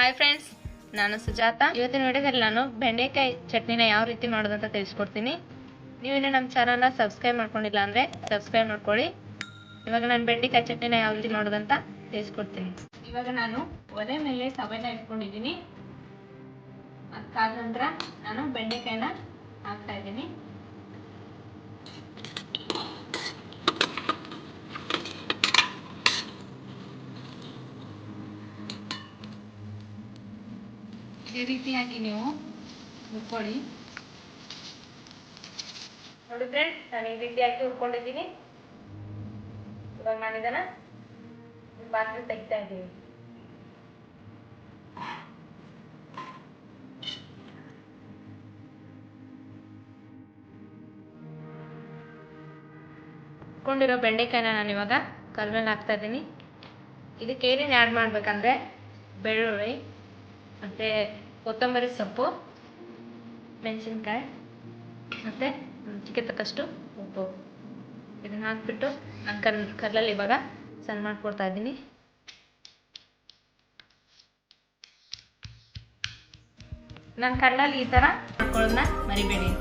Hi friends, ನಾನು ಸುಜಾತ. ಇವತ್ತಿನ ವಿಡಿಯೋದಲ್ಲಿ ನಾನು ಬೆಂಡೆಕಾಯಿ ಚಟ್ನಿನ ಯಾವ ರೀತಿ ಮಾಡೋದು ಅಂತ ತಿಳಿಸ್ಕೊಡ್ತೀನಿ. ನೀವು ಇನ್ನೂ ನಮ್ಮ ಚಾನಲ್ನ ಸಬ್ಸ್ಕ್ರೈಬ್ ಮಾಡ್ಕೊಂಡಿಲ್ಲ ಅಂದರೆ ಸಬ್ಸ್ಕ್ರೈಬ್ ಮಾಡ್ಕೊಳ್ಳಿ. ಇವಾಗ ನಾನು ಬೆಂಡೆಕಾಯಿ ಚಟ್ನಿನ ಯಾವ ರೀತಿ ಮಾಡೋದಂತ ತಿಳಿಸ್ಕೊಡ್ತೀನಿ. ಇವಾಗ ನಾನು ಒಲೆ ಮೇಲೆ ತವೆನ ಇಟ್ಕೊಂಡಿದ್ದೀನಿ. ಅದಾದ ನಂತರ ನಾನು ಬೆಂಡೆಕಾಯಿನ ಹಾಕ್ತಾ ಇದ್ದೀನಿ. ಈ ರೀತಿಯಾಗಿ ನೀವು ಹುರ್ಕೊಳ್ಳಿ. ನೋಡಿ ಫ್ರೆಂಡ್ಸ್, ನಾನು ಈ ರೀತಿಯಾಗಿ ಹುರ್ಕೊಂಡಿದ್ದೀನಿ. ಇವಾಗ ನಾನು ಇದನ್ನ ಪಾತ್ರೆ ತೆಗಿತಾ ಇದ್ದೀನಿ. ಹುರ್ಕೊಂಡಿರೋ ಬೆಂಡೆಕಾಯಿನ ನಾನು ಇವಾಗ ಕಲ್ಲಲ್ಲಿ ಹಾಕ್ತಾ ಇದ್ದೀನಿ. ಇದಕ್ಕೆ ಏನೇನು ಆ್ಯಡ್ ಮಾಡಬೇಕಂದ್ರೆ ಬೆಳ್ಳುಳ್ಳಿ ಮತ್ತು ಕೊತ್ತಂಬರಿ ಸೊಪ್ಪು, ಮೆಣಸಿನ್ಕಾಯಿ ಮತ್ತು ರುಚಿಗೆ ತಕ್ಕಷ್ಟು ಉಪ್ಪು. ಇದನ್ನು ಹಾಕ್ಬಿಟ್ಟು ನಾನು ಕಲ್ಲಲ್ಲಿ ಇವಾಗ ಸಣ್ಣ ಮಾಡ್ಕೊಡ್ತಾ ಇದ್ದೀನಿ. ನಾನು ಕಲ್ಲಲ್ಲಿ ಈ ಥರ ಮಾಡ್ಕೊಳ್ಳೋದನ್ನ ಮರಿಬೇಡಿ.